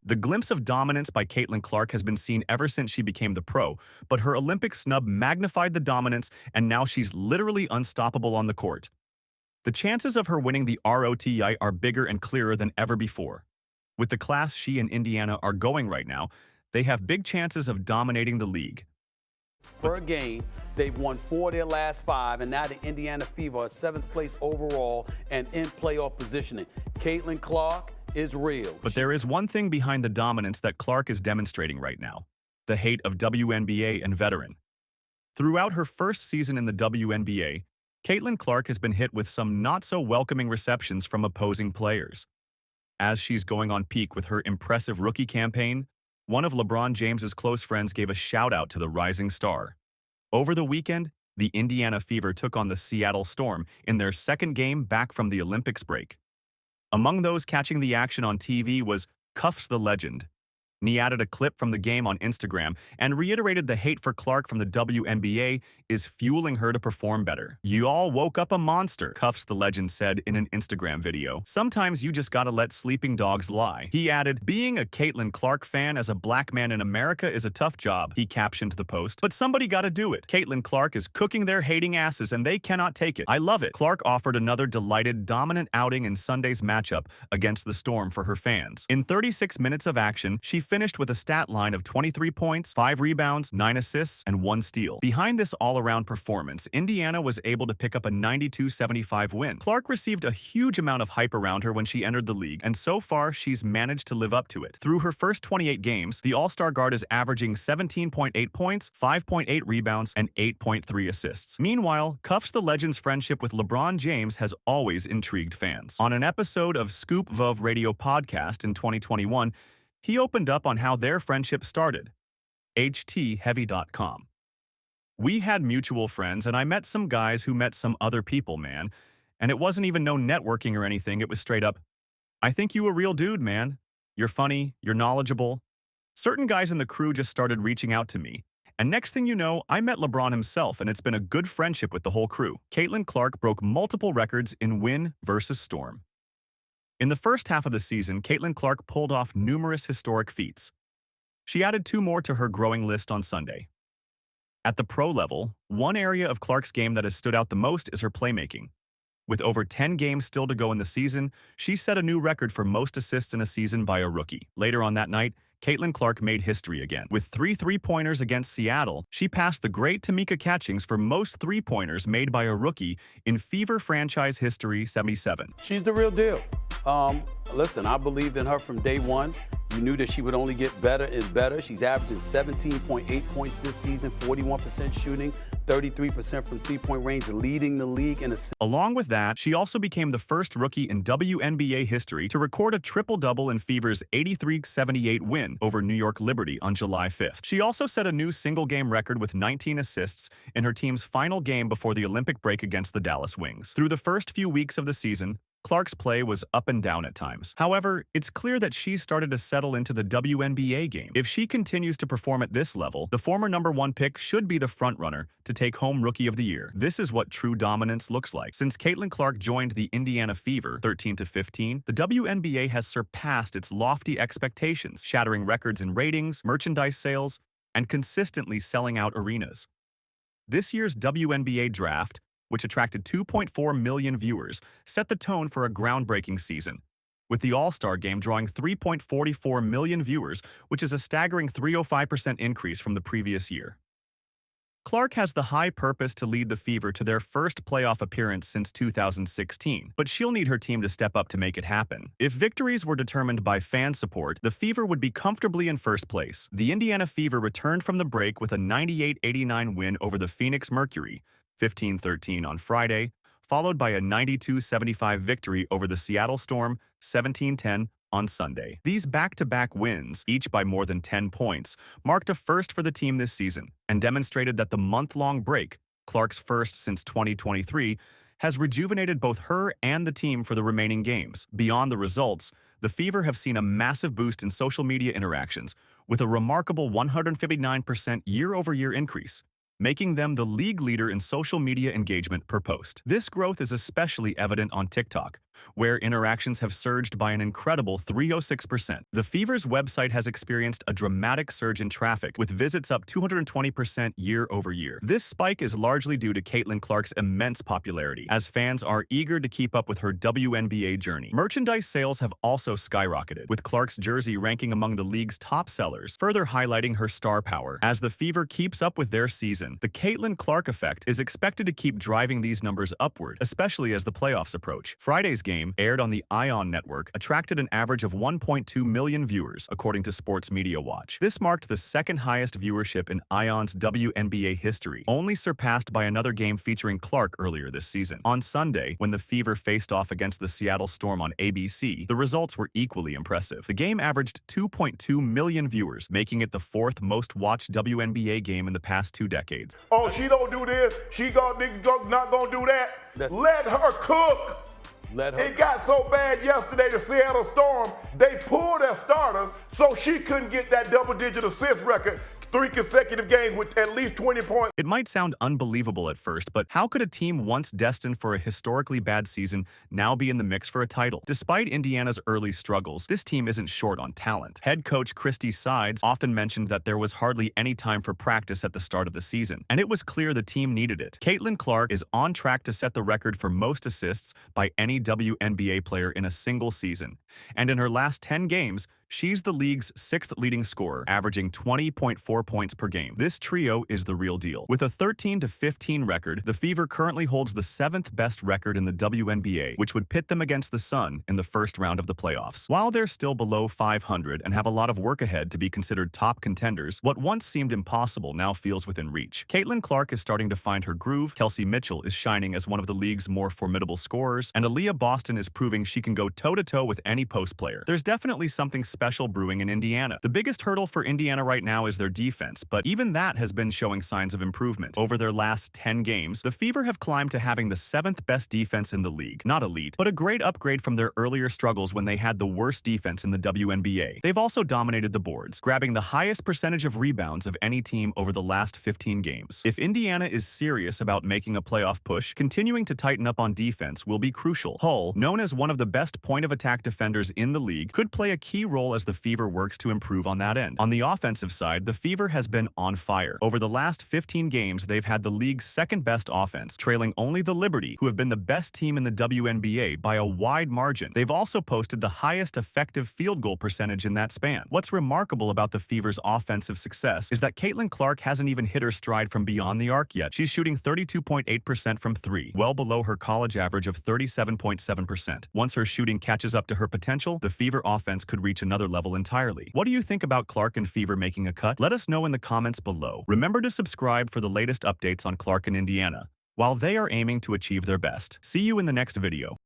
The glimpse of dominance by Caitlin Clark has been seen ever since she became the pro, but her Olympic snub magnified the dominance, and now she's literally unstoppable on the court. The chances of her winning the ROTY are bigger and clearer than ever before. With the class she and Indiana are going right now, they have big chances of dominating the league. Per game, they've won 4 of their last 5, and now the Indiana Fever are 7th place overall and in playoff positioning. Caitlin Clark is real. But there is one thing behind the dominance that Clark is demonstrating right now: the hate of WNBA and Veteran. Throughout her first season in the WNBA, Caitlin Clark has been hit with some not-so-welcoming receptions from opposing players. As she's going on peak with her impressive rookie campaign, one of LeBron James's close friends gave a shout-out to the rising star. Over the weekend, the Indiana Fever took on the Seattle Storm in their second game back from the Olympics break. Among those catching the action on TV was Cuffs the Legend. He added a clip from the game on Instagram and reiterated the hate for Clark from the WNBA is fueling her to perform better. "You all woke up a monster," Cuffs the Legend said in an Instagram video. "Sometimes you just gotta let sleeping dogs lie." He added, "Being a Caitlin Clark fan as a black man in America is a tough job," he captioned the post, "but somebody gotta do it. Caitlin Clark is cooking their hating asses and they cannot take it. I love it." Clark offered another delighted, dominant outing in Sunday's matchup against the Storm for her fans. In 36 minutes of action, she finished with a stat line of 23 points, 5 rebounds, 9 assists, and 1 steal. Behind this all-around performance, Indiana was able to pick up a 92-75 win. Clark received a huge amount of hype around her when she entered the league, and so far she's managed to live up to it. Through her first 28 games, the All-Star guard is averaging 17.8 points, 5.8 rebounds, and 8.3 assists. Meanwhile, Cuffs the Legend's friendship with LeBron James has always intrigued fans. On an episode of Scoop Vov Radio podcast in 2021, he opened up on how their friendship started. HTHeavy.com. "We had mutual friends, and I met some guys who met some other people, man. And it wasn't even no networking or anything. It was straight up, I think you a real dude, man. You're funny, you're knowledgeable." Certain guys in the crew just started reaching out to me. And next thing you know, I met LeBron himself, and it's been a good friendship with the whole crew. Caitlin Clark broke multiple records in win versus Storm. In the first half of the season, Caitlin Clark pulled off numerous historic feats. She added 2 more to her growing list on Sunday. At the pro level, one area of Clark's game that has stood out the most is her playmaking. With over 10 games still to go in the season, she set a new record for most assists in a season by a rookie. Later on that night, Caitlin Clark made history again. With 3 three-pointers against Seattle, she passed the great Tamika Catchings for most three-pointers made by a rookie in Fever franchise history 77. She's the real deal. Listen, I believed in her from day one. You knew that she would only get better and better. She's averaging 17.8 points this season, 41% shooting, 33% from three-point range, leading the league in assists. Along with that, she also became the first rookie in WNBA history to record a triple-double in Fever's 83-78 win over New York Liberty on July 5th. She also set a new single-game record with 19 assists in her team's final game before the Olympic break against the Dallas Wings. Through the first few weeks of the season, Clark's play was up and down at times. However, it's clear that she's started to settle into the WNBA game. If she continues to perform at this level, the former #1 pick should be the frontrunner to take home Rookie of the Year. This is what true dominance looks like. Since Caitlin Clark joined the Indiana Fever 13-15, the WNBA has surpassed its lofty expectations, shattering records in ratings, merchandise sales, and consistently selling out arenas. This year's WNBA draft, which attracted 2.4 million viewers, set the tone for a groundbreaking season, with the All-Star Game drawing 3.44 million viewers, which is a staggering 305% increase from the previous year. Clark has the high purpose to lead the Fever to their first playoff appearance since 2016, but she'll need her team to step up to make it happen. If victories were determined by fan support, the Fever would be comfortably in first place. The Indiana Fever returned from the break with a 98-89 win over the Phoenix Mercury, 15-13 on Friday, followed by a 92-75 victory over the Seattle Storm, 17-10 on Sunday. These back-to-back wins, each by more than 10 points, marked a first for the team this season and demonstrated that the month-long break, Clark's first since 2023, has rejuvenated both her and the team for the remaining games. Beyond the results, the Fever have seen a massive boost in social media interactions, with a remarkable 159% year-over-year increase, making them the league leader in social media engagement per post. This growth is especially evident on TikTok, where interactions have surged by an incredible 306%. The Fever's website has experienced a dramatic surge in traffic, with visits up 220% year over year. This spike is largely due to Caitlin Clark's immense popularity, as fans are eager to keep up with her WNBA journey. Merchandise sales have also skyrocketed, with Clark's jersey ranking among the league's top sellers, further highlighting her star power. As the Fever keeps up with their season, the Caitlin Clark effect is expected to keep driving these numbers upward, especially as the playoffs approach. Friday's game, aired on the ION network, attracted an average of 1.2 million viewers, according to Sports Media Watch. This marked the second highest viewership in ION's WNBA history, only surpassed by another game featuring Clark earlier this season. On Sunday, when the Fever faced off against the Seattle Storm on ABC, the results were equally impressive. The game averaged 2.2 million viewers, making it the fourth most-watched WNBA game in the past 2 decades. Oh, she don't do this, not gonna do that. Let her cook. It got so bad yesterday, the Seattle Storm, they pulled their starters so she couldn't get that double-digit assist record 3 consecutive games with at least 20 points. It might sound unbelievable at first, but how could a team once destined for a historically bad season now be in the mix for a title? Despite Indiana's early struggles, this team isn't short on talent. Head coach Christy Sides often mentioned that there was hardly any time for practice at the start of the season, and it was clear the team needed it. Caitlin Clark is on track to set the record for most assists by any WNBA player in a single season, and in her last 10 games, she's the league's 6th leading scorer, averaging 20.4 points per game. This trio is the real deal. With a 13-15 record, the Fever currently holds the 7th best record in the WNBA, which would pit them against the Sun in the first round of the playoffs. While they're still below 500 and have a lot of work ahead to be considered top contenders, what once seemed impossible now feels within reach. Caitlin Clark is starting to find her groove, Kelsey Mitchell is shining as one of the league's more formidable scorers, and Aaliyah Boston is proving she can go toe-to-toe with any post player. There's definitely something special brewing in Indiana. The biggest hurdle for Indiana right now is their defense, but even that has been showing signs of improvement. Over their last 10 games, the Fever have climbed to having the 7th best defense in the league. Not elite, but a great upgrade from their earlier struggles when they had the worst defense in the WNBA. They've also dominated the boards, grabbing the highest percentage of rebounds of any team over the last 15 games. If Indiana is serious about making a playoff push, continuing to tighten up on defense will be crucial. Hull, known as one of the best point-of-attack defenders in the league, could play a key role as the Fever works to improve on that end. On the offensive side, the Fever has been on fire. Over the last 15 games, they've had the league's 2nd best offense, trailing only the Liberty, who have been the best team in the WNBA by a wide margin. They've also posted the highest effective field goal percentage in that span. What's remarkable about the Fever's offensive success is that Caitlin Clark hasn't even hit her stride from beyond the arc yet. She's shooting 32.8% from 3, well below her college average of 37.7%. Once her shooting catches up to her potential, the Fever offense could reach another level entirely. What do you think about Clark and Fever making a cut? Let us know in the comments below. Remember to subscribe for the latest updates on Clark and Indiana, while they are aiming to achieve their best. See you in the next video.